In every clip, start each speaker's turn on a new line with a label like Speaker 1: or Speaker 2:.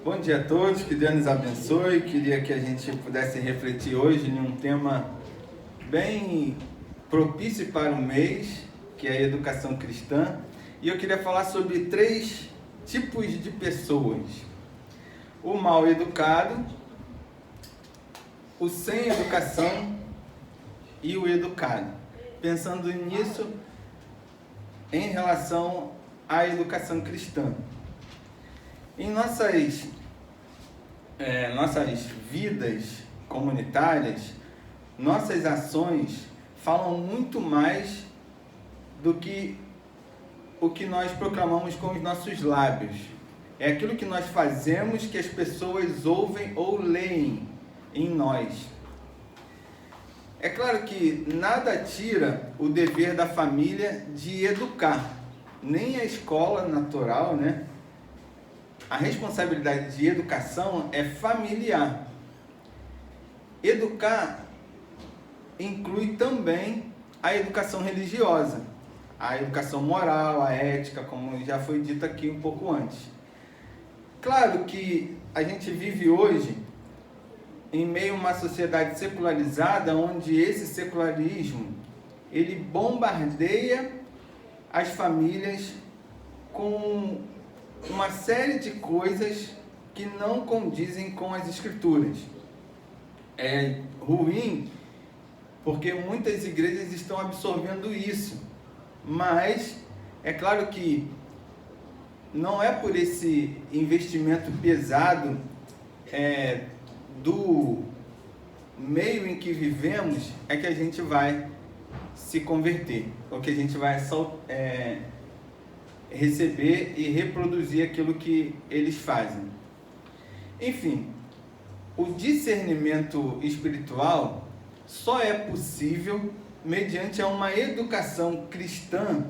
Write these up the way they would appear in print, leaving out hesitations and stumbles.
Speaker 1: Bom dia a todos, que Deus nos abençoe. Queria que a gente pudesse refletir hoje em um tema bem propício para o mês, que é a educação cristã. E eu queria falar sobre 3 tipos de pessoas: o mal educado, o sem educação e o educado. Pensando nisso em relação à educação cristã. Em nossas vidas comunitárias, nossas ações falam muito mais do que o que nós proclamamos com os nossos lábios. É aquilo que nós fazemos que as pessoas ouvem ou leem em nós. É claro que nada tira o dever da família de educar, nem a escola natural, né? A responsabilidade de educação é familiar. Educar inclui também a educação religiosa, a educação moral, a ética, como já foi dito aqui um pouco antes. Claro que a gente vive hoje em meio a uma sociedade secularizada, onde esse secularismo ele bombardeia as famílias com uma série de coisas que não condizem com as escrituras. É ruim porque muitas igrejas estão absorvendo isso, mas é claro que não é por esse investimento pesado do meio em que vivemos é que a gente vai se converter, ou que a gente vai receber e reproduzir aquilo que eles fazem. Enfim, o discernimento espiritual só é possível mediante uma educação cristã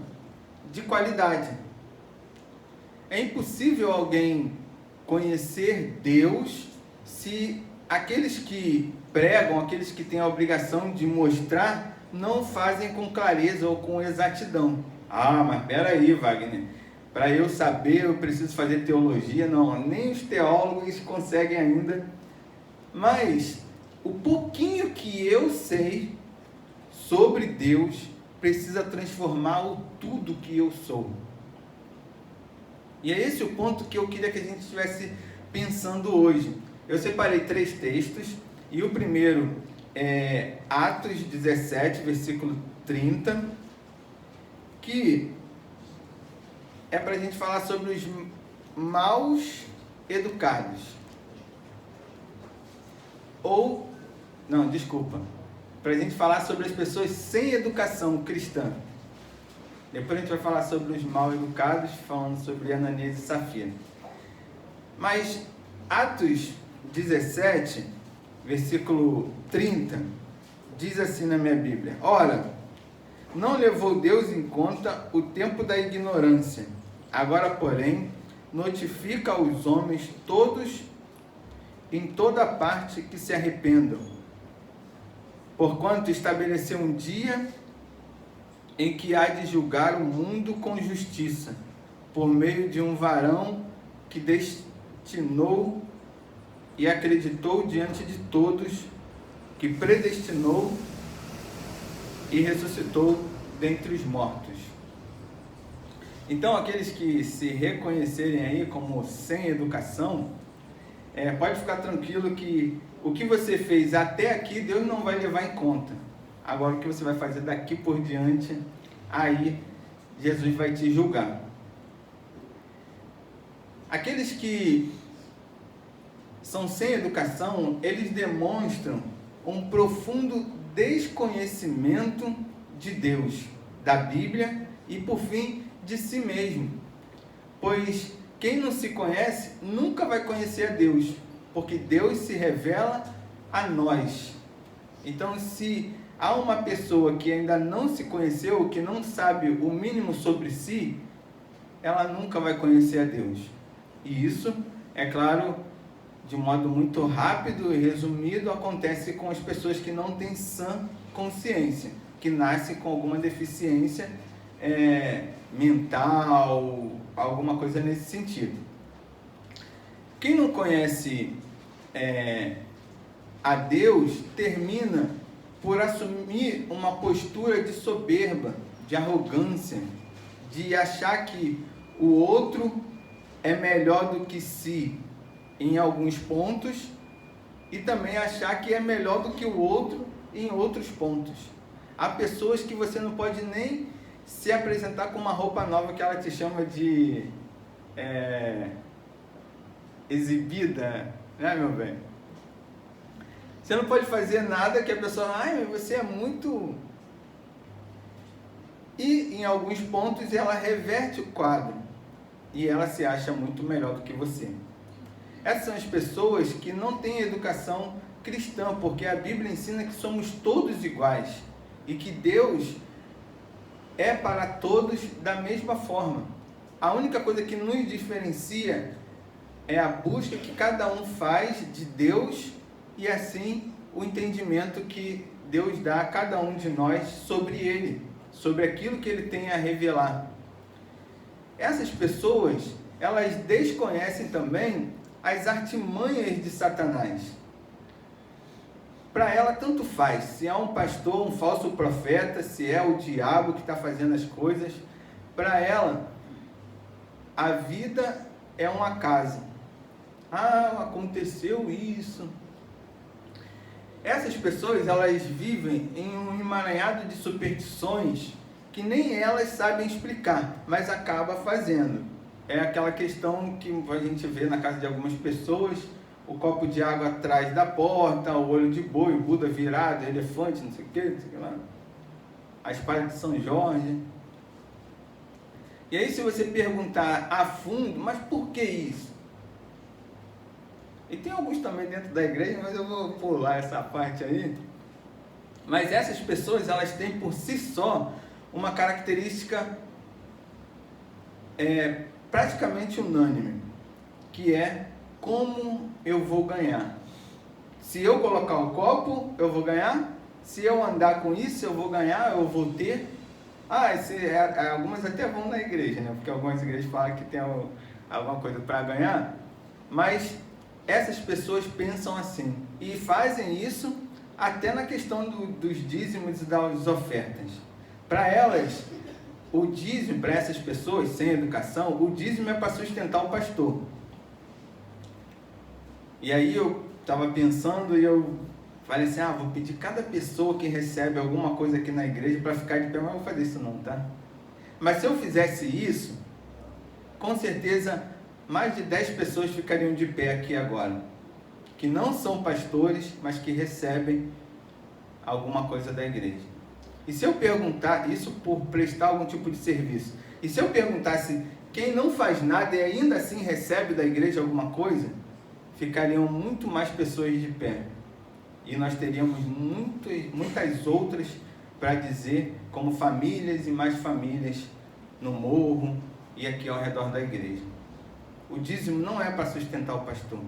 Speaker 1: de qualidade. É impossível alguém conhecer Deus se aqueles que pregam, aqueles que têm a obrigação de mostrar, não fazem com clareza ou com exatidão. Ah, mas peraí, Wagner, para eu saber eu preciso fazer teologia? Não, nem os teólogos conseguem ainda. Mas o pouquinho que eu sei sobre Deus precisa transformar o tudo que eu sou. E é esse o ponto que eu queria que a gente estivesse pensando hoje. Eu separei 3 textos, e o primeiro é Atos 17, versículo 30, que é para a gente falar sobre os maus educados. Para a gente falar sobre as pessoas sem educação cristã. Depois a gente vai falar sobre os mal educados, falando sobre Ananias e Safira. Mas Atos 17, versículo 30, diz assim na minha Bíblia: Ora, não levou Deus em conta o tempo da ignorância. Agora, porém, notifica aos homens todos em toda parte que se arrependam. Porquanto estabeleceu um dia em que há de julgar o mundo com justiça, por meio de um varão que destinou e acreditou diante de todos, que predestinou e ressuscitou dentre os mortos. Então, aqueles que se reconhecerem aí como sem educação, pode ficar tranquilo que o que você fez até aqui, Deus não vai levar em conta. Agora, o que você vai fazer daqui por diante, aí Jesus vai te julgar. Aqueles que são sem educação, eles demonstram um profundo desconhecimento de Deus, da Bíblia e, por fim, de si mesmo. Pois quem não se conhece nunca vai conhecer a Deus, porque Deus se revela a nós. Então, se há uma pessoa que ainda não se conheceu, que não sabe o mínimo sobre si, ela nunca vai conhecer a Deus. E isso, é claro, de modo muito rápido e resumido, acontece com as pessoas que não têm sã consciência, que nascem com alguma deficiência mental, alguma coisa nesse sentido. Quem não conhece a Deus termina por assumir uma postura de soberba, de arrogância, de achar que o outro é melhor do que si em alguns pontos e também achar que é melhor do que o outro em outros pontos. Há pessoas que você não pode nem se apresentar com uma roupa nova que ela te chama de exibida, né, meu bem? Você não pode fazer nada que a pessoa, ai, você é muito... E em alguns pontos ela reverte o quadro e ela se acha muito melhor do que você. Essas são as pessoas que não têm educação cristã, porque a Bíblia ensina que somos todos iguais e que Deus é para todos da mesma forma. A única coisa que nos diferencia é a busca que cada um faz de Deus e assim o entendimento que Deus dá a cada um de nós sobre Ele, sobre aquilo que Ele tem a revelar. Essas pessoas, elas desconhecem também as artimanhas de Satanás. Para ela tanto faz, se é um pastor, um falso profeta, se é o diabo que está fazendo as coisas. Para ela, a vida é um acaso. Ah, aconteceu isso. Essas pessoas, elas vivem em um emaranhado de superstições que nem elas sabem explicar, mas acaba fazendo. É aquela questão que a gente vê na casa de algumas pessoas, o copo de água atrás da porta, o olho de boi, o Buda virado, elefante, não sei o que lá, a espada de São Jorge. E aí se você perguntar a fundo, mas por que isso? E tem alguns também dentro da igreja, mas eu vou pular essa parte aí. Mas essas pessoas, elas têm por si só uma característica praticamente unânime, que é como eu vou ganhar. Se eu colocar o copo, eu vou ganhar. Se eu andar com isso, eu vou ganhar, eu vou ter. Algumas até vão na igreja, né? Porque algumas igrejas falam que tem alguma coisa para ganhar. Mas essas pessoas pensam assim e fazem isso até na questão dos dízimos e das ofertas. Para elas, o dízimo, para essas pessoas sem educação, o dízimo é para sustentar o pastor. E aí eu estava pensando e eu falei assim, vou pedir cada pessoa que recebe alguma coisa aqui na igreja para ficar de pé, mas não vou fazer isso não, tá? Mas se eu fizesse isso, com certeza mais de 10 pessoas ficariam de pé aqui agora, que não são pastores, mas que recebem alguma coisa da igreja. E se eu perguntar, isso por prestar algum tipo de serviço, e se eu perguntasse quem não faz nada e ainda assim recebe da igreja alguma coisa, ficariam muito mais pessoas de pé. E nós teríamos muitas outras para dizer, como famílias e mais famílias no morro e aqui ao redor da igreja. O dízimo não é para sustentar o pastor,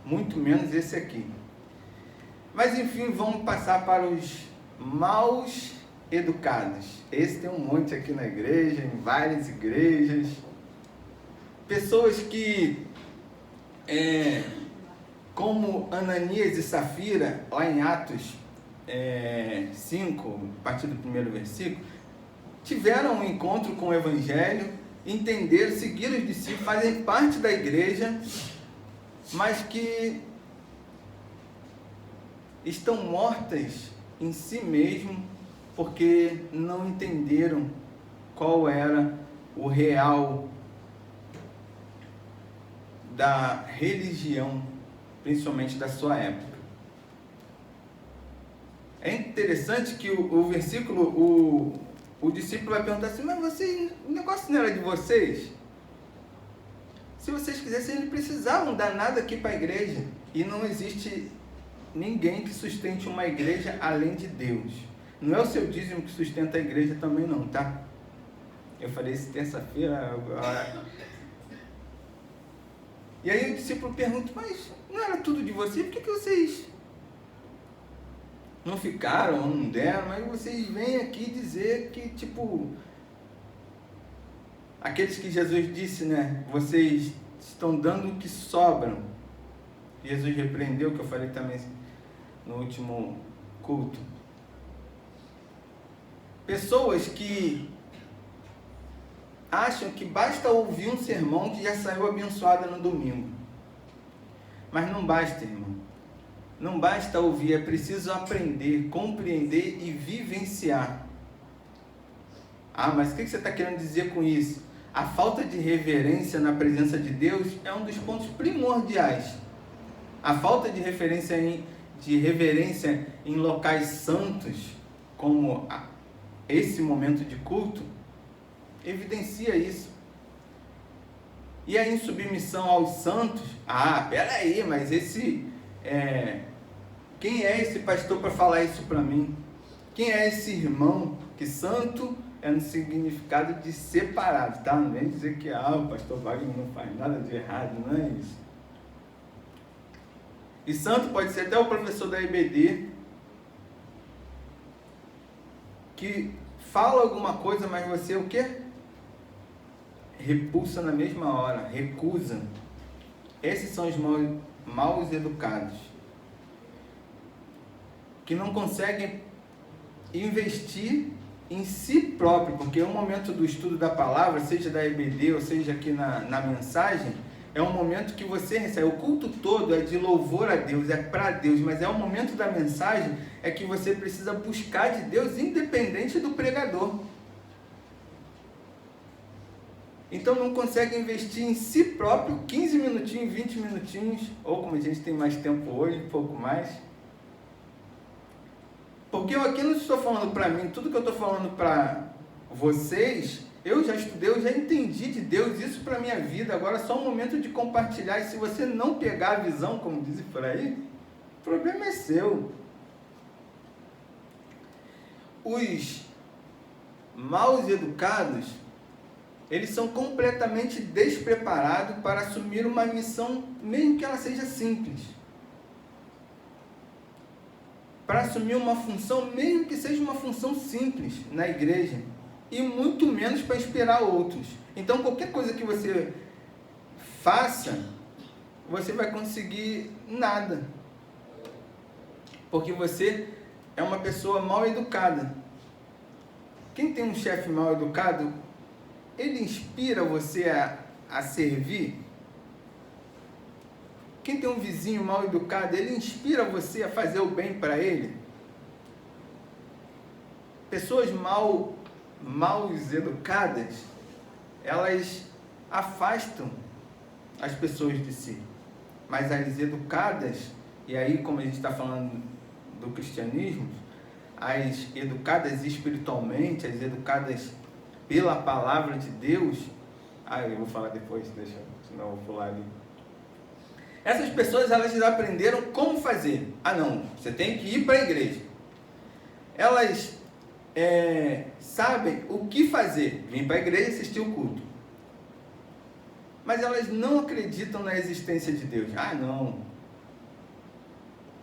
Speaker 1: muito menos esse aqui. Mas enfim, vamos passar para os maus educados. Esse tem um monte aqui na igreja, em várias igrejas. Pessoas que, como Ananias e Safira, lá em Atos 5, a partir do primeiro versículo, tiveram um encontro com o Evangelho, entenderam, seguiram os discípulos, fazem parte da igreja, mas que estão mortas em si mesmo, porque não entenderam qual era o real da religião, principalmente da sua época. É interessante que o versículo, o discípulo vai perguntar assim, mas vocês, o negócio não era de vocês? Se vocês quisessem, eles não precisavam dar nada aqui para a igreja. E não existe ninguém que sustente uma igreja além de Deus. Não é o seu dízimo que sustenta a igreja também não, tá? Eu falei isso terça-feira. E aí o discípulo pergunta, mas não era tudo de vocês? Por que vocês não ficaram, não deram? Mas vocês vêm aqui dizer que, tipo, aqueles que Jesus disse, né? Vocês estão dando o que sobram. Jesus repreendeu, o que eu falei também no último culto. Pessoas que acham que basta ouvir um sermão que já saiu abençoada no domingo. Mas não basta, irmão. Não basta ouvir, é preciso aprender, compreender e vivenciar. Ah, mas o que você está querendo dizer com isso? A falta de reverência na presença de Deus é um dos pontos primordiais. A falta de reverência em locais santos, como esse momento de culto, evidencia isso. E a insubmissão aos santos, peraí, mas quem é esse pastor para falar isso para mim? Quem é esse irmão? Que santo é no significado de separado, tá? Não vem dizer que o pastor Wagner não faz nada de errado, não é isso. E santo pode ser até o professor da EBD, que fala alguma coisa, mas você o quê? Repulsa na mesma hora, recusa. Esses são os mal educados, que não conseguem investir em si próprio, porque o momento do estudo da palavra, seja da EBD ou seja aqui na mensagem, é um momento que você recebe. O culto todo é de louvor a Deus, é para Deus, mas é o momento da mensagem é que você precisa buscar de Deus independente do pregador. Então não consegue investir em si próprio 15 minutinhos, 20 minutinhos, ou como a gente tem mais tempo hoje, um pouco mais. Porque eu aqui não estou falando para mim, tudo que eu estou falando para vocês, eu já estudei, eu já entendi de Deus isso para a minha vida. Agora é só um momento de compartilhar. E se você não pegar a visão, como dizem por aí, o problema é seu. Os mal educados, eles são completamente despreparados para assumir uma missão, mesmo que ela seja simples. Para assumir uma função, mesmo que seja uma função simples na igreja. E muito menos para inspirar outros. Então, qualquer coisa que você faça, você vai conseguir nada. Porque você é uma pessoa mal educada. Quem tem um chefe mal educado, ele inspira você a servir. Quem tem um vizinho mal educado, ele inspira você a fazer o bem para ele. Pessoas mal educadas, elas afastam as pessoas de si. Mas as educadas, e aí como a gente está falando do cristianismo, as educadas espiritualmente, as educadas pela palavra de Deus, eu vou falar depois, senão eu vou pular ali. Essas pessoas, elas já aprenderam como fazer. Não, você tem que ir para a igreja. Elas sabem o que fazer, vir para a igreja e assistir o culto. Mas elas não acreditam na existência de Deus. Não.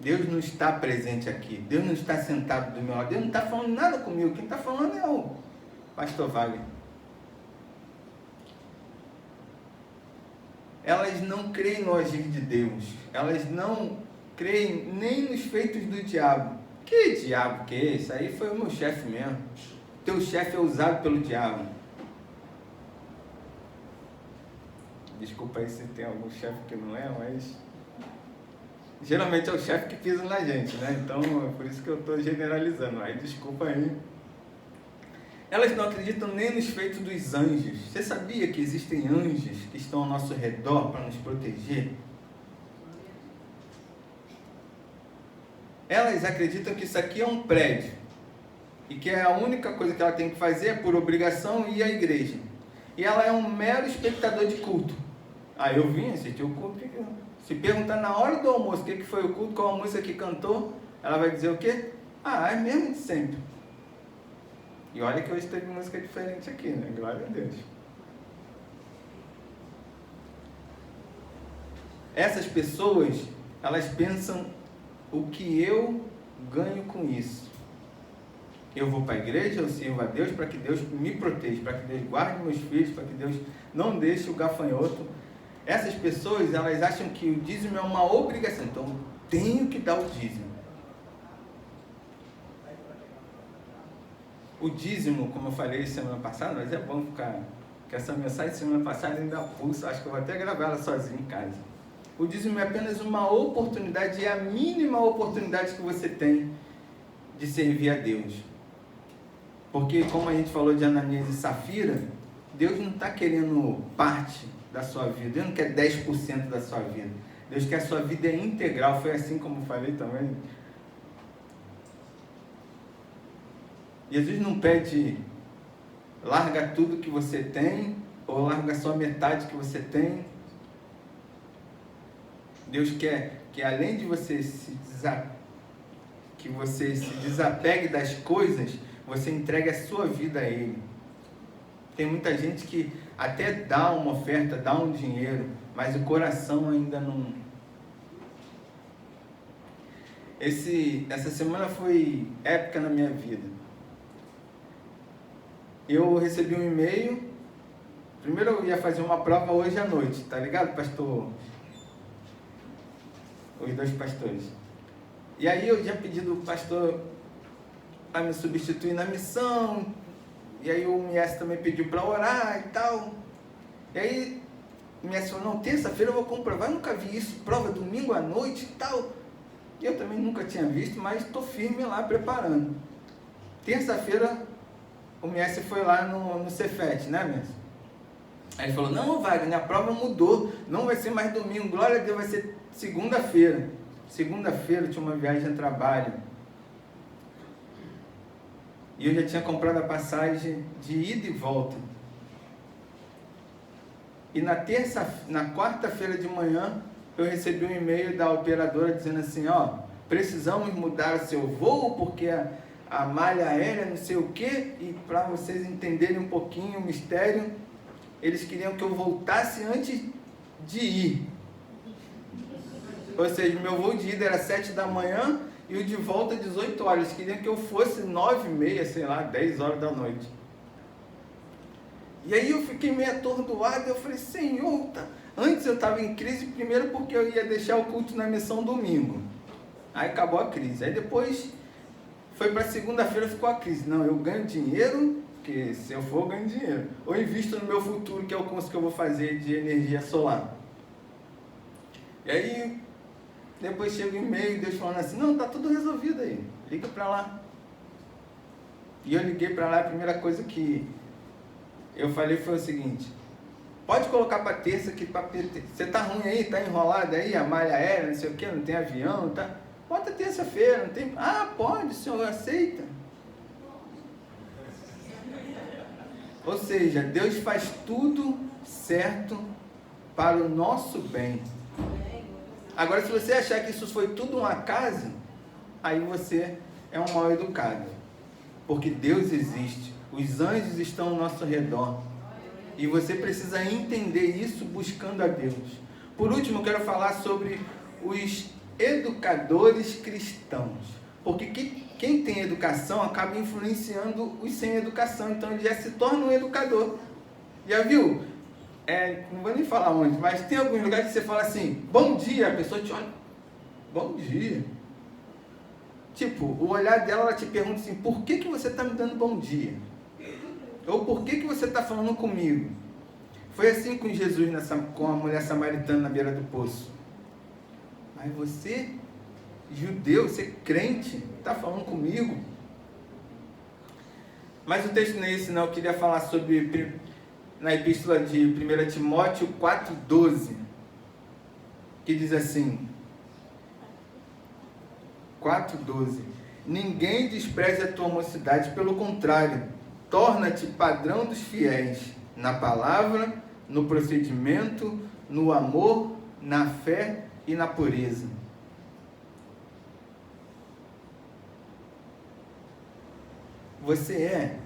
Speaker 1: Deus não está presente aqui. Deus não está sentado do meu lado. Deus não está falando nada comigo. Quem está falando é o pastor Wagner. Elas não creem no agir de Deus. Elas não creem nem nos feitos do diabo. Que diabo que é? Isso aí foi o meu chefe mesmo. Teu chefe é usado pelo diabo. Desculpa aí se tem algum chefe que não é, mas geralmente é o chefe que pisa na gente, né? Então é por isso que eu estou generalizando. Aí desculpa aí. Elas não acreditam nem nos feitos dos anjos. Você sabia que existem anjos que estão ao nosso redor para nos proteger? Elas acreditam que isso aqui é um prédio e que a única coisa que ela tem que fazer é, por obrigação, ir à igreja. E ela é um mero espectador de culto. Eu vim assistir o culto. Se perguntar na hora do almoço o que foi o culto, qual a música que cantou, ela vai dizer o quê? É mesmo de sempre. E olha que hoje teve música diferente aqui, né? Glória a Deus. Essas pessoas, elas pensam: o que eu ganho com isso? Eu vou para a igreja, eu sirvo a Deus para que Deus me proteja, para que Deus guarde meus filhos, para que Deus não deixe o gafanhoto Essas pessoas, elas acham que o dízimo é uma obrigação, então eu tenho que dar o dízimo. O dízimo, como eu falei semana passada, mas é bom ficar... que essa mensagem semana passada ainda pulsa, acho que eu vou até gravar ela sozinho em casa. O dízimo é apenas uma oportunidade, é a mínima oportunidade que você tem de servir a Deus. Porque, como a gente falou de Ananias e Safira, Deus não está querendo parte da sua vida, Deus não quer 10% da sua vida, Deus quer a sua vida integral. Foi assim como eu falei também. Jesus não pede, larga tudo que você tem, ou larga só metade que você tem. Deus quer que, além de você que você se desapegue das coisas, você entregue a sua vida a Ele. Tem muita gente que até dá uma oferta, dá um dinheiro, mas o coração ainda não... Essa semana foi épica na minha vida. Eu recebi um e-mail. Primeiro eu ia fazer uma prova hoje à noite, tá ligado, pastor? Os dois pastores. E aí eu tinha pedido o pastor a me substituir na missão. E aí o MS também pediu para orar e tal. E aí o MS falou, não, terça-feira eu vou comprovar, eu nunca vi isso, prova domingo à noite e tal. E eu também nunca tinha visto, mas estou firme lá preparando. Terça-feira o MS foi lá no Cefet, né, MS? Aí ele falou, não, Wagner, a prova mudou, não vai ser mais domingo, glória a Deus, vai ser segunda-feira. Segunda-feira eu tinha uma viagem a trabalho. E eu já tinha comprado a passagem de ida e volta. E na quarta-feira de manhã, eu recebi um e-mail da operadora dizendo assim, ó, precisamos mudar o seu voo, porque a malha aérea, não sei o quê, e para vocês entenderem um pouquinho o mistério, eles queriam que eu voltasse antes de ir. Ou seja, meu voo de ida era 7 da manhã e o de volta 18 horas. Eles queriam que eu fosse 9h30, sei lá, 10 horas da noite. E aí eu fiquei meio atordoado, eu falei, Senhor, tá... Antes eu estava em crise, primeiro porque eu ia deixar o culto na missão domingo. Aí acabou a crise. Aí depois... foi para segunda-feira, ficou a crise. Não, eu ganho dinheiro, porque se eu for, eu ganho dinheiro. Ou invisto no meu futuro, que é o curso que eu vou fazer de energia solar. E aí, depois chega um e-mail, Deus falando assim, não, tá tudo resolvido aí, liga para lá. E eu liguei para lá, a primeira coisa que eu falei foi o seguinte, pode colocar para terça, que você tá ruim aí, tá enrolado aí, a malha aérea, não sei o que, não tem avião, tá... Bota terça-feira, não tem... Ah, pode, senhor, aceita. Ou seja, Deus faz tudo certo para o nosso bem. Agora, se você achar que isso foi tudo um acaso, aí você é um mal educado. Porque Deus existe, os anjos estão ao nosso redor. E você precisa entender isso buscando a Deus. Por último, eu quero falar sobre os educadores cristãos, porque quem tem educação acaba influenciando os sem educação, então ele já se torna um educador. Já viu? Não vou nem falar onde, mas tem alguns lugares que você fala assim, bom dia, a pessoa te olha, bom dia. Tipo, o olhar dela, ela te pergunta assim, por que você está me dando bom dia? Ou por que você está falando comigo? Foi assim com Jesus, com a mulher samaritana na beira do poço. Mas você, judeu, você crente, está falando comigo? Mas o texto não é esse não, eu queria falar sobre, na epístola de 1 Timóteo 4,12, que diz assim, 4,12, ninguém despreze a tua mocidade, pelo contrário, torna-te padrão dos fiéis, na palavra, no procedimento, no amor, na fé e na pureza. Você é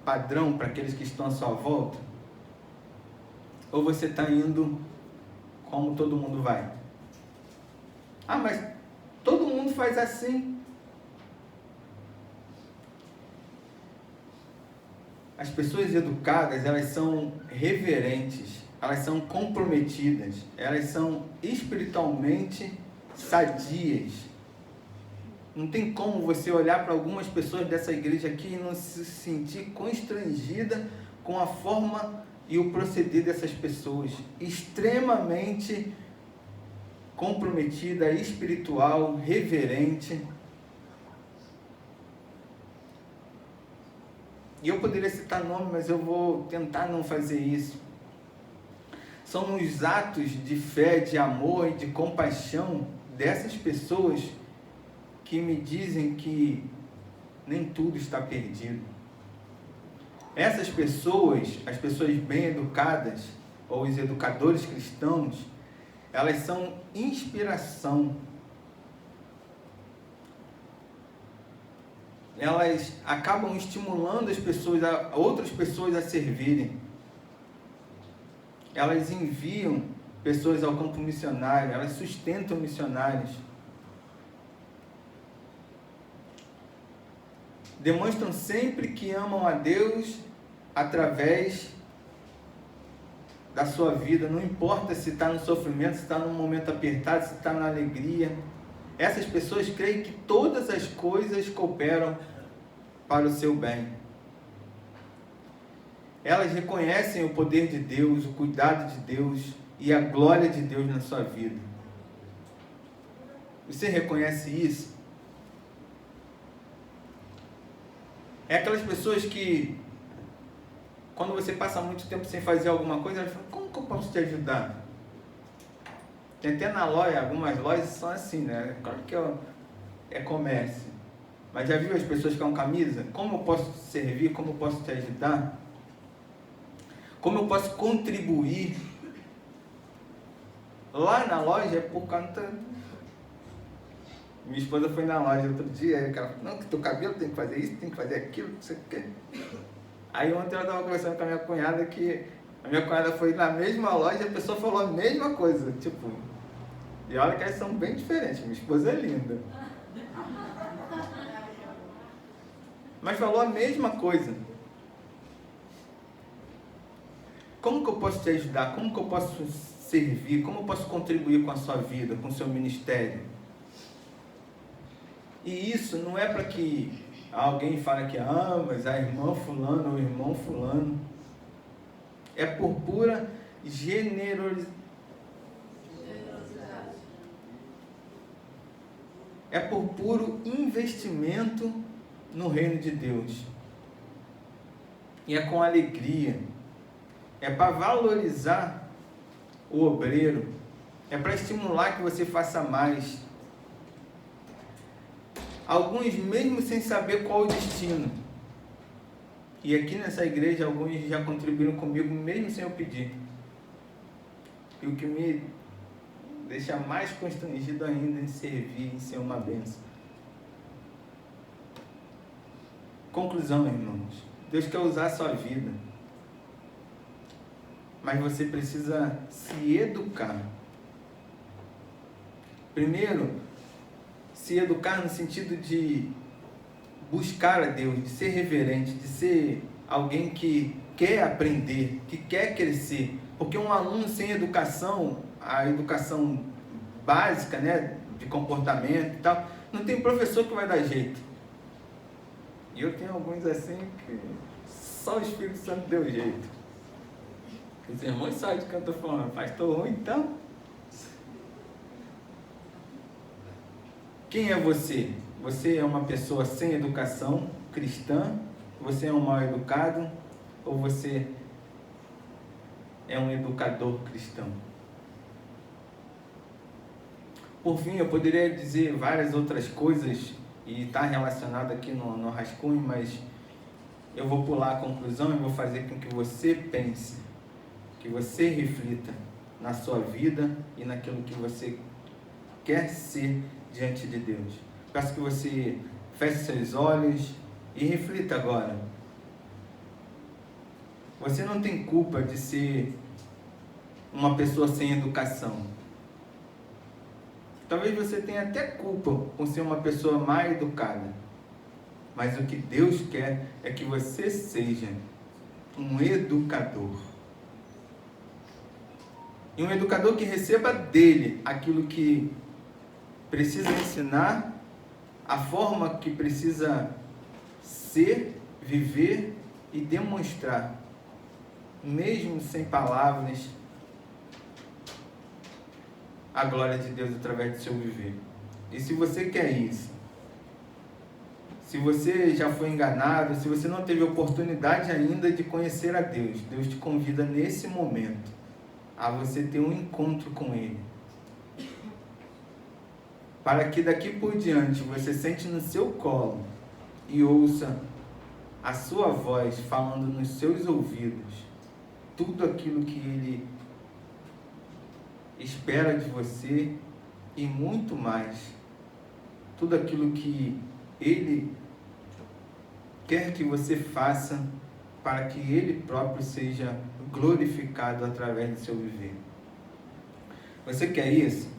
Speaker 1: padrão para aqueles que estão à sua volta? Ou você está indo como todo mundo vai? Ah, mas todo mundo faz assim. As pessoas educadas, elas são reverentes elas são comprometidas, elas são espiritualmente sadias. Não tem como você olhar para algumas pessoas dessa igreja aqui e não se sentir constrangida com a forma e o proceder dessas pessoas. Extremamente comprometida, espiritual, reverente. E eu poderia citar nome, mas eu vou tentar não fazer isso. São os atos de fé, de amor e de compaixão dessas pessoas que me dizem que nem tudo está perdido. Essas pessoas, as pessoas bem educadas, ou os educadores cristãos, elas são inspiração. Elas acabam estimulando as pessoas, outras pessoas a servirem. Elas enviam pessoas ao campo missionário, elas sustentam missionários. Demonstram sempre que amam a Deus através da sua vida, não importa se está no sofrimento, se está num momento apertado, se está na alegria. Essas pessoas creem que todas as coisas cooperam para o seu bem. Elas reconhecem o poder de Deus, o cuidado de Deus e a glória de Deus na sua vida. Você reconhece isso? É aquelas pessoas que, quando você passa muito tempo sem fazer alguma coisa, elas falam, como que eu posso te ajudar? Tem até na loja, algumas lojas são assim, né? Claro que é comércio. Mas já viu as pessoas com camisa? Como eu posso te servir? Como eu posso te ajudar? Como eu posso contribuir? Lá na loja é por conta... Minha esposa foi na loja outro dia, e ela falou, não, que teu cabelo tem que fazer isso, tem que fazer aquilo, não sei o quê. Aí ontem eu estava conversando com a minha cunhada, que a minha cunhada foi na mesma loja e a pessoa falou a mesma coisa, tipo... E olha que elas são bem diferentes, minha esposa é linda. Mas falou a mesma coisa. Como que eu posso te ajudar? Como que eu posso servir? Como eu posso contribuir com a sua vida, com o seu ministério? E isso não é para que alguém fale que mas a irmã fulano ou o irmão fulano. É por pura generosidade. É por puro investimento no reino de Deus. E é com alegria. É para valorizar o obreiro. É para estimular que você faça mais. Alguns mesmo sem saber qual o destino. E aqui nessa igreja alguns já contribuíram comigo mesmo sem eu pedir. E o que me deixa mais constrangido ainda em servir, em ser uma bênção. Conclusão, irmãos. Deus quer usar a sua vida. Mas você precisa se educar. Primeiro, se educar no sentido de buscar a Deus, de ser reverente, de ser alguém que quer aprender, que quer crescer. Porque um aluno sem educação, a educação básica, né, de comportamento e tal, não tem professor que vai dar jeito. E eu tenho alguns assim que só o Espírito Santo deu jeito. Os irmãos sabem de que eu estou falando, pastor ruim então? Quem é você? Você é uma pessoa sem educação cristã? Você é um mal educado? Ou você é um educador cristão? Por fim, eu poderia dizer várias outras coisas e está relacionado aqui no rascunho, mas eu vou pular a conclusão e vou fazer com que você pense, que você reflita na sua vida e naquilo que você quer ser diante de Deus. Peço que você feche seus olhos e reflita agora. Você não tem culpa de ser uma pessoa sem educação. Talvez você tenha até culpa por ser uma pessoa mal educada. Mas o que Deus quer é que você seja um educador. E um educador que receba dele aquilo que precisa ensinar, a forma que precisa ser, viver e demonstrar, mesmo sem palavras, a glória de Deus através do seu viver. E se você quer isso, se você já foi enganado, se você não teve oportunidade ainda de conhecer a Deus, Deus te convida nesse momento a você ter um encontro com Ele. Para que daqui por diante você sente no seu colo e ouça a sua voz falando nos seus ouvidos tudo aquilo que Ele espera de você e muito mais. Tudo aquilo que Ele quer que você faça para que Ele próprio seja glorificado através do seu viver. Você quer isso?